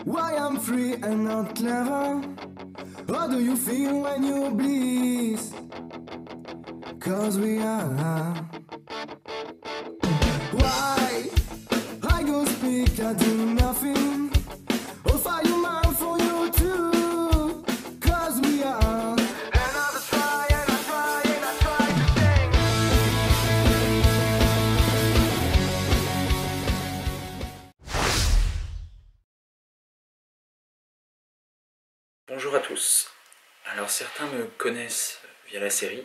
Why I'm free and not clever? How do you feel when you bleed? Cause we are. Why? I go speak, I do nothing. I'll find you man for you too. Cause we are. And I try and I try and I try to sing. Bonjour à tous. Alors certains me connaissent via la série.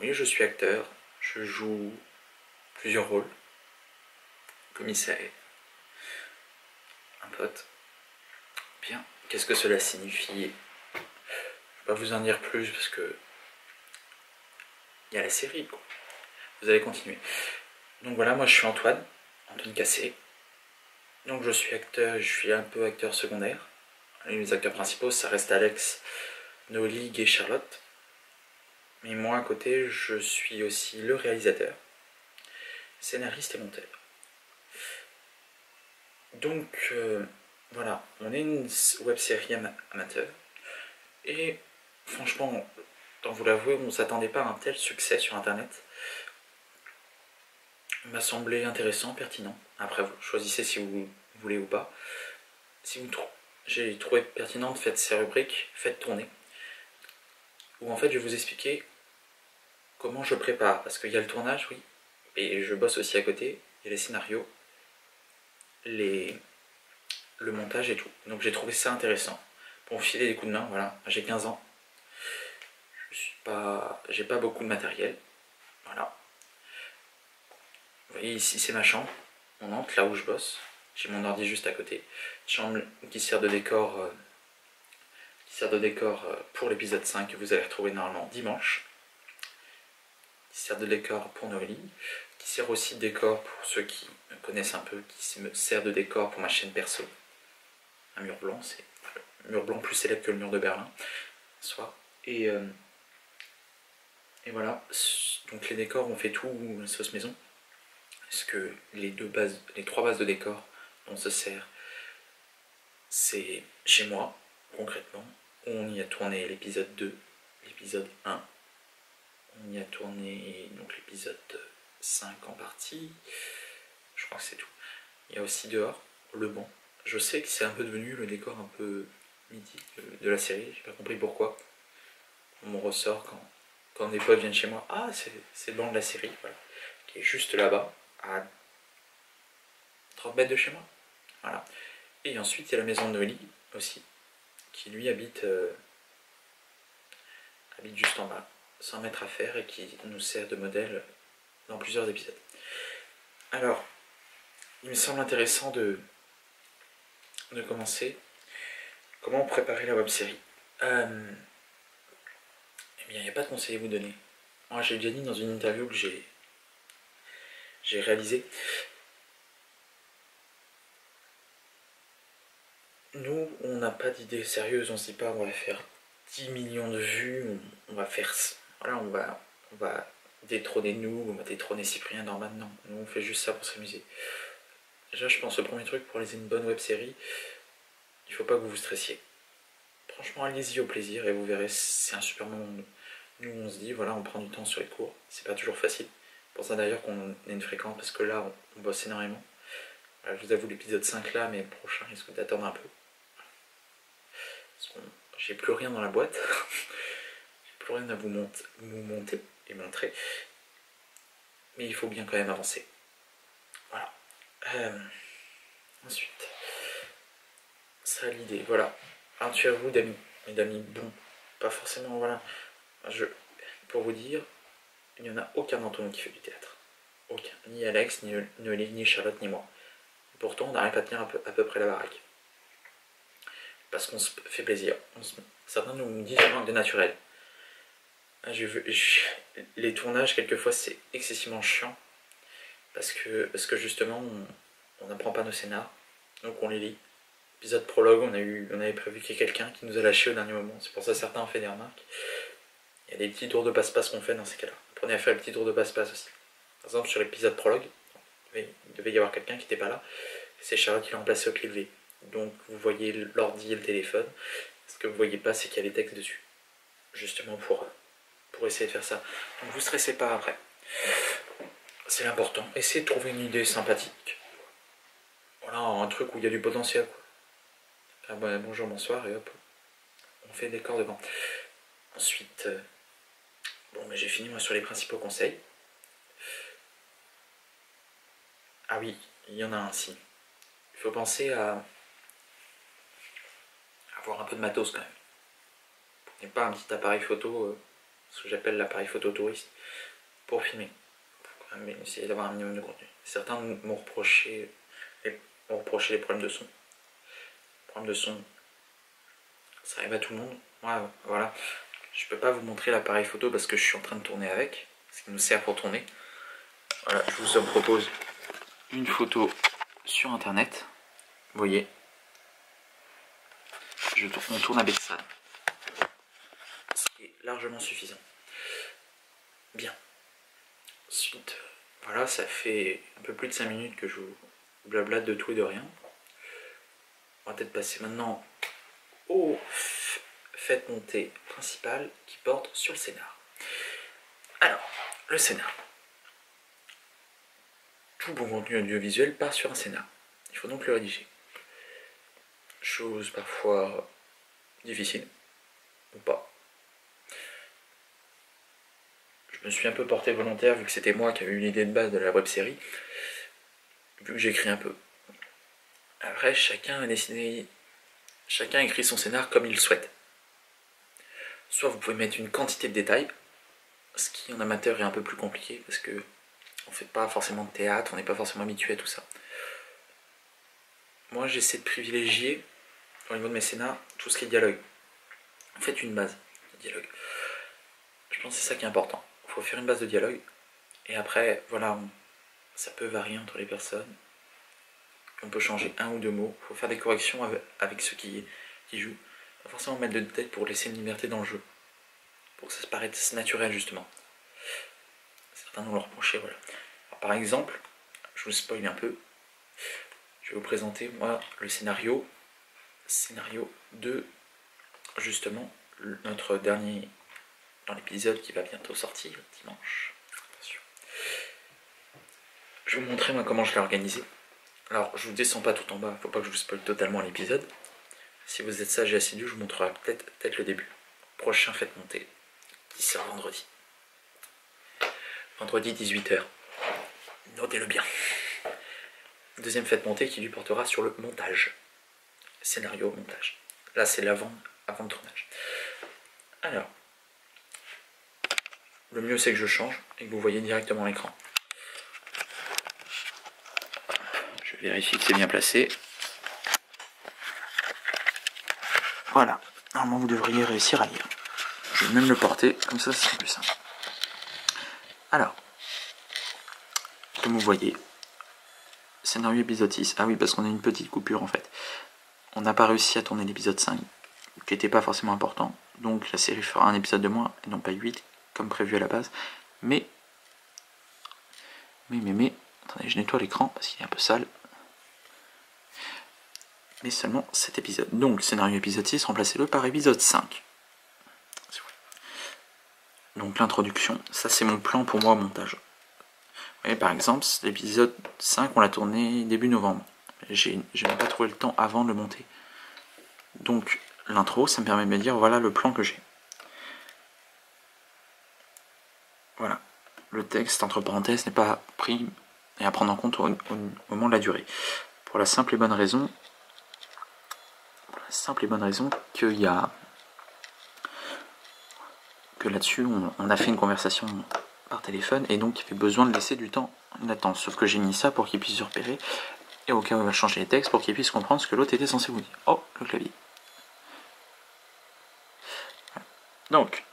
Oui, je suis acteur. Je joue plusieurs rôles. Commissaire, un pote. Bien, qu'est-ce que cela signifie? Je ne vais pas vous en dire plus parce que il y a la série, quoi. Vous allez continuer. Donc voilà, moi je suis Antoine Cassé. Donc je suis acteur, je suis un peu acteur secondaire. Les acteurs principaux, ça reste Alex, Nolig et Charlotte. Mais moi à côté, je suis aussi le réalisateur, scénariste et monteur. Donc voilà, on est une web-série amateur. Et franchement, tant vous l'avouer, on ne s'attendait pas à un tel succès sur internet. Il m'a semblé intéressant, pertinent. Après, vous choisissez si vous voulez ou pas. Si vous j'ai trouvé pertinent de faire ces rubriques, faites tourner. Où en fait, je vais vous expliquer comment je prépare. Parce qu'il y a le tournage, oui, et je bosse aussi à côté. Il y a les scénarios, le montage et tout. Donc j'ai trouvé ça intéressant. Pour me filer des coups de main, voilà. J'ai 15 ans. J'ai pas beaucoup de matériel. Voilà. Vous voyez ici c'est ma chambre. On entre là où je bosse. J'ai mon ordi juste à côté. Chambre qui sert de décor, pour l'épisode 5 que vous allez retrouver normalement dimanche. Qui sert de décor pour Noélie. Qui sert aussi de décor pour ceux qui me connaissent un peu. Qui me sert de décor pour ma chaîne perso. Un mur blanc, c'est le mur blanc plus célèbre que le mur de Berlin. Soit. Et voilà. Donc les décors, on fait tout sauce maison. Parce que les 3 bases de décor dont on se sert, c'est chez moi, concrètement. On y a tourné l'épisode 2, l'épisode 1. On y a tourné donc l'épisode 5 en partie. Je crois que c'est tout. Il y a aussi dehors, le banc. Je sais que c'est un peu devenu le décor un peu mythique de la série. J'ai pas compris pourquoi. On me ressort quand des potes viennent chez moi. Ah, c'est le banc de la série, voilà. Qui est juste là-bas, à 30 mètres de chez moi. Voilà. Et ensuite, il y a la maison de Noélie aussi, qui lui habite juste en bas, 100 mètres à faire, et qui nous sert de modèle dans plusieurs épisodes. Alors, il me semble intéressant de commencer. Comment préparer la web-série? Eh bien, il n'y a pas de conseil à vous donner. Moi, j'ai déjà dit dans une interview que j'ai réalisée. Nous, on n'a pas d'idée sérieuse, on se dit pas on va faire 10 millions de vues, on va faire... Voilà, on va détrôner nous, on va détrôner Cyprien Norman, non. Nous, on fait juste ça pour s'amuser. Déjà, je pense au premier truc, pour réaliser une bonne web-série, il faut pas que vous vous stressiez. Franchement, allez-y au plaisir et vous verrez, c'est un super moment. Nous, on se dit, voilà, on prend du temps sur les cours, c'est pas toujours facile. C'est pour ça d'ailleurs qu'on est une fréquence, parce que là, on bosse énormément. Voilà, je vous avoue, l'épisode 5 là, mais le prochain risque d'attendre un peu. J'ai plus rien dans la boîte. J'ai plus rien à vous monter et montrer. Mais il faut bien quand même avancer. Voilà. Ensuite, ça l'idée, voilà. Intuez-vous d'amis. Mais d'amis bons. Pas forcément, voilà. Pour vous dire, il n'y en a aucun d'entre nous qui fait du théâtre. Aucun. Ni Alex, ni Noélie, ni Charlotte, ni moi. Pourtant, on n'arrive pas à tenir à peu près la baraque. Parce qu'on se fait plaisir. Certains nous disent qu'il manque de naturel. Les tournages, quelquefois, c'est excessivement chiant. Parce que justement, on n'apprend pas nos scénars. Donc on les lit. Épisode prologue, on avait prévu qu'il y ait quelqu'un qui nous a lâché au dernier moment. C'est pour ça que certains ont fait des remarques. Il y a des petits tours de passe-passe qu'on fait dans ces cas-là. Apprenez à faire le petit tour de passe-passe aussi. Par exemple, sur l'épisode prologue, il devait y avoir quelqu'un qui n'était pas là. C'est Charlotte qui l'a remplacé au pied levé. Donc vous voyez l'ordi et le téléphone. Ce que vous voyez pas, c'est qu'il y a des textes dessus. Justement pour essayer de faire ça. Donc vous stressez pas après. C'est l'important. Essayez de trouver une idée sympathique. Voilà, un truc où il y a du potentiel, quoi. Ah bah, bonjour, bonsoir, et hop, on fait des corps devant. Ensuite, bon, mais j'ai fini moi sur les principaux conseils. Ah oui, il y en a un, si. Il faut penser à avoir un peu de matos quand même. Et pas un petit appareil photo, ce que j'appelle l'appareil photo touriste, pour filmer. Faut quand même essayer d'avoir un minimum de contenu. Certains m'ont reproché les problèmes de son. Les problèmes de son, ça arrive à tout le monde. Moi, voilà. Je peux pas vous montrer l'appareil photo parce que je suis en train de tourner avec, ce qui nous sert pour tourner. Voilà, je vous en propose une photo sur internet. Vous voyez, on tourne avec ça, ce qui est largement suffisant. Bien. Ensuite, voilà, ça fait un peu plus de 5 minutes que je vous blablate de tout et de rien. On va peut-être passer maintenant au fait montée principal qui porte sur le scénar. Alors, le scénar. Tout bon contenu audiovisuel part sur un scénar. Il faut donc le rédiger. Chose parfois difficile, ou pas. Je me suis un peu porté volontaire vu que c'était moi qui avais eu l'idée de base de la web-série, vu que j'écris un peu. Après, chacun écrit son scénar comme il le souhaite. Soit vous pouvez mettre une quantité de détails, ce qui en amateur est un peu plus compliqué parce que on fait pas forcément de théâtre, on n'est pas forcément habitué à tout ça. Moi, j'essaie de privilégier, au niveau de mes scénars, tout ce qui est dialogue. En fait, une base de dialogue. Je pense que c'est ça qui est important. Il faut faire une base de dialogue. Et après, voilà, ça peut varier entre les personnes. On peut changer un ou deux mots. Il faut faire des corrections avec ceux qui jouent. Pas forcément mettre de détails pour laisser une liberté dans le jeu. Pour que ça se paraisse naturel, justement. Certains nous l'ont reproché, voilà. Alors, par exemple, je vous spoil un peu. Je vais vous présenter, moi, le scénario de, justement, notre dernier, dans l'épisode qui va bientôt sortir, dimanche. Attention. Je vais vous montrer, moi, comment je l'ai organisé. Alors, je vous descends pas tout en bas, faut pas que je vous spoil totalement l'épisode. Si vous êtes sage et assidu, je vous montrerai peut-être le début. Prochain faites monter, qui sort vendredi. Vendredi 18h. Notez-le bien. Deuxième fête montée qui lui portera sur le montage. Scénario, montage. Là, c'est avant le tournage. Alors, le mieux c'est que je change et que vous voyez directement l'écran. Je vérifie que c'est bien placé. Voilà. Normalement, vous devriez réussir à lire. Je vais même le porter, comme ça, c'est plus simple. Alors, comme vous voyez, scénario épisode 6. Ah oui, parce qu'on a une petite coupure en fait. On n'a pas réussi à tourner l'épisode 5, qui n'était pas forcément important. Donc la série fera un épisode de moins, et non pas 8, comme prévu à la base. Mais, attendez, je nettoie l'écran parce qu'il est un peu sale. Mais seulement cet épisode. Donc scénario épisode 6, remplacez-le par épisode 5. Donc l'introduction, ça c'est mon plan pour moi au montage. Vous voyez, par exemple, l'épisode 5, on l'a tourné début novembre. Je n'ai pas trouvé le temps avant de le monter. Donc l'intro, ça me permet de me dire, voilà le plan que j'ai. Voilà. Le texte, entre parenthèses, n'est pas pris et à prendre en compte au moment de la durée. Pour la simple et bonne raison qu'il y a... que là-dessus, on a fait une conversation par téléphone et donc il avait besoin de laisser du temps d'attente. Sauf que j'ai mis ça pour qu'il puisse se repérer et au cas où il va changer les textes pour qu'il puisse comprendre ce que l'autre était censé vous dire. Oh, le clavier. Voilà. Donc,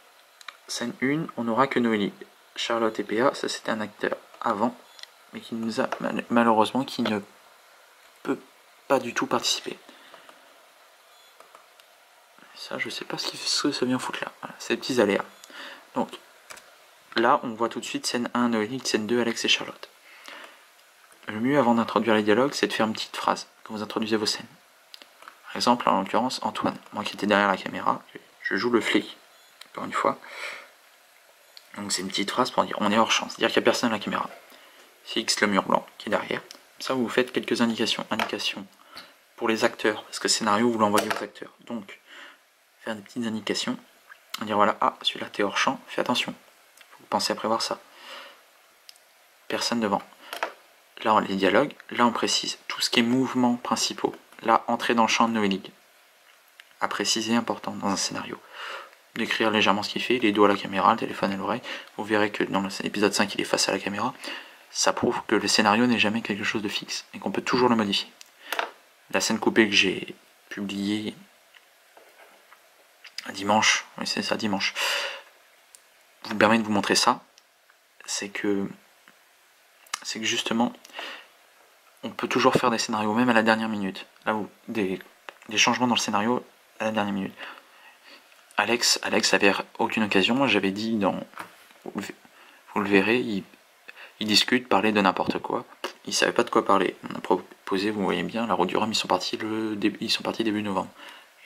scène 1, on n'aura que Noélie. Charlotte et PA, ça c'était un acteur avant, mais qui nous a malheureusement qui ne peut pas du tout participer. Ça, je sais pas ce que ça vient foutre là. Voilà, ces petits aléas. Donc, là, on voit tout de suite scène 1, Noélie, scène 2, Alex et Charlotte. Le mieux avant d'introduire les dialogues, c'est de faire une petite phrase quand vous introduisez vos scènes. Par exemple, en l'occurrence, Antoine, moi qui étais derrière la caméra, je joue le flic, encore une fois. Donc c'est une petite phrase pour dire on est hors champ, c'est-à-dire qu'il n'y a personne à la caméra. Fixe le mur blanc qui est derrière. Ça, vous faites quelques indications. Indications pour les acteurs, parce que le scénario, vous l'envoyez aux acteurs. Donc, faire des petites indications. Dire voilà, ah, celui-là, t'es hors champ, fais attention. Vous pensez à prévoir ça. Personne devant. Là, on les dialogues. Là, on précise tout ce qui est mouvements principaux. Là, entrer dans le champ de Noélig. À préciser, important dans un scénario. Décrire légèrement ce qu'il fait, les doigts à la caméra, le téléphone à l'oreille. Vous verrez que dans l'épisode 5, il est face à la caméra. Ça prouve que le scénario n'est jamais quelque chose de fixe et qu'on peut toujours le modifier. La scène coupée que j'ai publiée dimanche, oui c'est ça, dimanche, vous permet de vous montrer ça, c'est que justement, on peut toujours faire des scénarios, même à la dernière minute, là où des changements dans le scénario à la dernière minute. Alex avait aucune occasion, moi j'avais dit vous le verrez, il discute, parlait de n'importe quoi. Ils savaient pas de quoi parler. On a proposé, vous voyez bien, la route du Rhum, ils sont partis début novembre.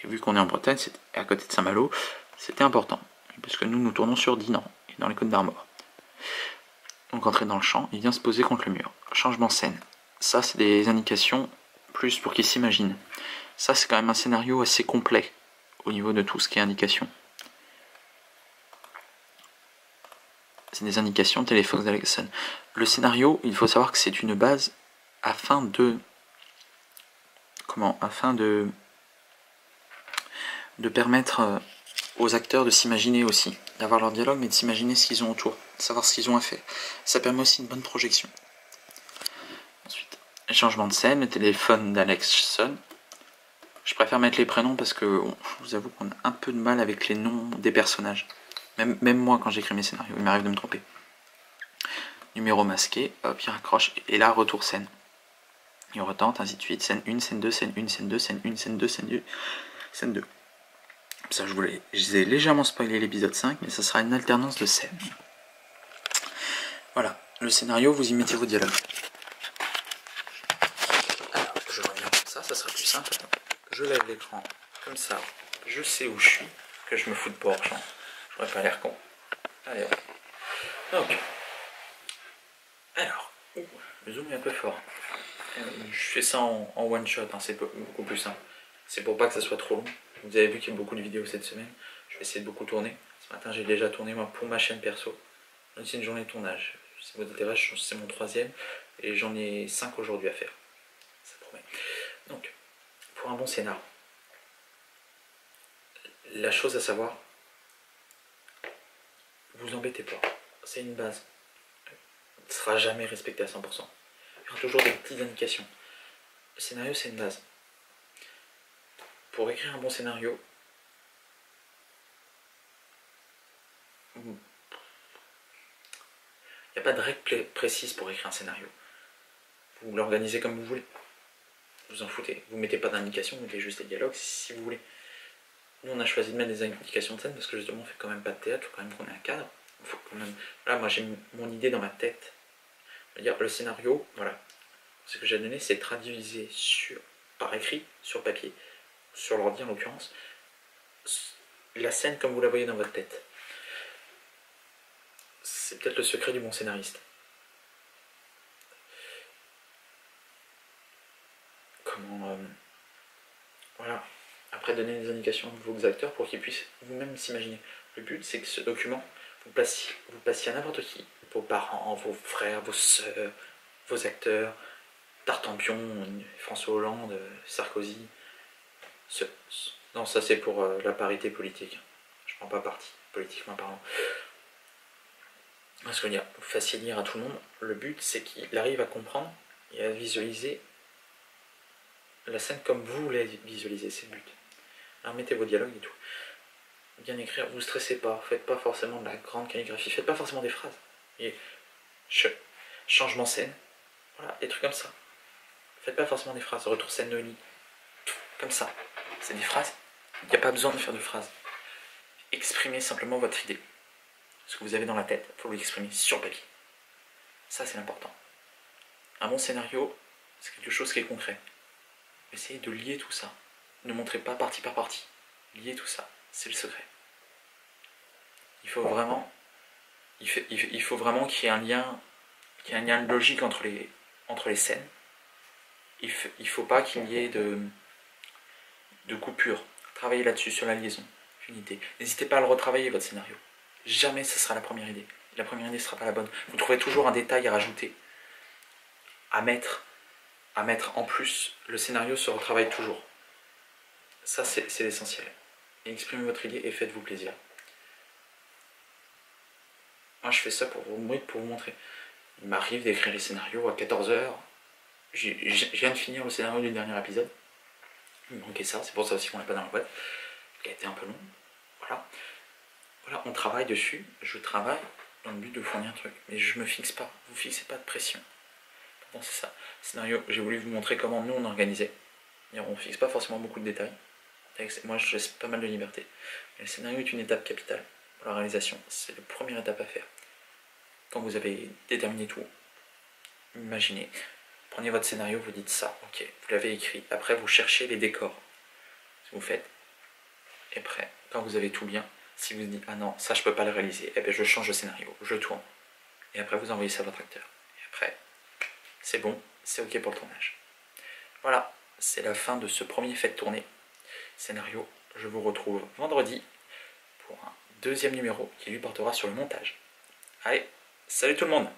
Et vu qu'on est en Bretagne, c'est à côté de Saint-Malo, c'était important. Parce que nous tournons sur Dinan, dans les Côtes d'Armor. Donc entrer dans le champ, il vient se poser contre le mur. Changement de scène. Ça, c'est des indications plus pour qu'ils s'imaginent. Ça, c'est quand même un scénario assez complet au niveau de tout ce qui est indication. C'est des indications téléphone d'Alexson. Le scénario, il faut savoir que c'est une base afin de permettre aux acteurs de s'imaginer aussi, d'avoir leur dialogue, mais de s'imaginer ce qu'ils ont autour, de savoir ce qu'ils ont à faire. Ça permet aussi une bonne projection. Ensuite, changement de scène, le téléphone d'Alex sonne. Je préfère mettre les prénoms parce que je vous avoue qu'on a un peu de mal avec les noms des personnages. Même moi, quand j'écris mes scénarios, il m'arrive de me tromper. Numéro masqué, hop, il raccroche, et là, retour scène. Il retente, ainsi de suite, scène 1, scène 2, scène 1, scène 2, scène 1, scène 2, scène 2, scène 2. Ça, je vous ai légèrement spoilé l'épisode 5, mais ça sera une alternance de scènes. Voilà, le scénario, vous y mettez vos dialogues. Alors, je reviens comme ça sera plus simple. Je lève l'écran, comme ça, je sais où je suis, que je me fous de pas hors champ. J'aurais pas l'air con. Allez, hop. Donc, alors, le zoom est un peu fort. Je fais ça en one shot, hein, c'est beaucoup plus simple. C'est pour pas que ça soit trop long. Vous avez vu qu'il y a beaucoup de vidéos cette semaine. Je vais essayer de beaucoup tourner. Ce matin, j'ai déjà tourné moi pour ma chaîne perso. C'est une journée de tournage. Si vous intéresse, c'est mon 3e et j'en ai 5 aujourd'hui à faire. Ça promet. Donc, pour un bon scénar, la chose à savoir, vous embêtez pas. C'est une base. Ne sera jamais respecté à 100%. Il y aura toujours des petites indications. Le scénario, c'est une base. Pour écrire un bon scénario, il n'y a pas de règle précise pour écrire un scénario. Vous l'organisez comme vous voulez. Vous en foutez. Vous ne mettez pas d'indications, vous mettez juste des dialogues si vous voulez. Nous, on a choisi de mettre des indications de scène parce que justement, on fait quand même pas de théâtre, il faut quand même qu'on ait un cadre. Faut quand même... Là, moi, j'ai mon idée dans ma tête. C'est-à-dire, le scénario, voilà. Ce que j'ai donné, c'est traduisé par écrit, sur papier, sur l'ordi en l'occurrence, la scène comme vous la voyez dans votre tête. C'est peut-être le secret du bon scénariste. Voilà. Après, donner des indications à vos acteurs pour qu'ils puissent vous-même s'imaginer. Le but, c'est que ce document, vous passiez à n'importe qui. Vos parents, vos frères, vos soeurs, vos acteurs, Tartampion, François Hollande, Sarkozy. Non, ça c'est pour la parité politique. Je prends pas parti, politiquement parlant. Parce que vous fassiez lire à tout le monde. Le but, c'est qu'il arrive à comprendre et à visualiser la scène comme vous voulez visualiser, c'est le but. Alors mettez vos dialogues et tout. Bien écrire, vous stressez pas, faites pas forcément de la grande calligraphie, faites pas forcément des phrases. Et changement scène, voilà, des trucs comme ça. Faites pas forcément des phrases, retour scène Noélie, comme ça. C'est des phrases, il n'y a pas besoin de faire de phrases. Exprimez simplement votre idée. Ce que vous avez dans la tête, il faut l'exprimer sur papier. Ça, c'est l'important. Un bon scénario, c'est quelque chose qui est concret. Essayez de lier tout ça. ne montrez pas partie par partie. Liez tout ça, c'est le secret. Il faut vraiment qu'il y ait un lien logique entre les scènes. Il faut pas qu'il y ait de coupure. Travaillez là-dessus, sur la liaison. Une idée. N'hésitez pas à le retravailler, votre scénario. Jamais ce sera la première idée. La première idée ne sera pas la bonne. Vous trouverez toujours un détail à rajouter, à mettre en plus. Le scénario se retravaille toujours. Ça, c'est l'essentiel. Exprimez votre idée et faites-vous plaisir. Moi, je fais ça pour vous montrer. Il m'arrive d'écrire les scénarios à 14h. Je viens de finir le scénario du dernier épisode. Il me manquait ça, c'est pour ça aussi qu'on l'a pas dans la boîte. Il a été un peu long. Voilà, on travaille dessus. Je travaille dans le but de fournir un truc. Mais je me fixe pas. Vous fixez pas de pression. Bon, c'est ça. Le scénario, j'ai voulu vous montrer comment nous on organisait. On ne fixe pas forcément beaucoup de détails. Moi, je laisse pas mal de liberté. Mais le scénario est une étape capitale pour la réalisation. C'est la première étape à faire. Quand vous avez déterminé tout, imaginez. Prenez votre scénario, vous dites ça, ok, vous l'avez écrit. Après, vous cherchez les décors. Vous faites. Et après, quand vous avez tout bien, si vous dites, ah non, ça je peux pas le réaliser, eh bien je change le scénario, je tourne. Et après, vous envoyez ça à votre acteur. Et après, c'est bon, c'est ok pour le tournage. Voilà, c'est la fin de ce premier fait de tournée. Scénario, je vous retrouve vendredi pour un deuxième numéro qui lui portera sur le montage. Allez, salut tout le monde!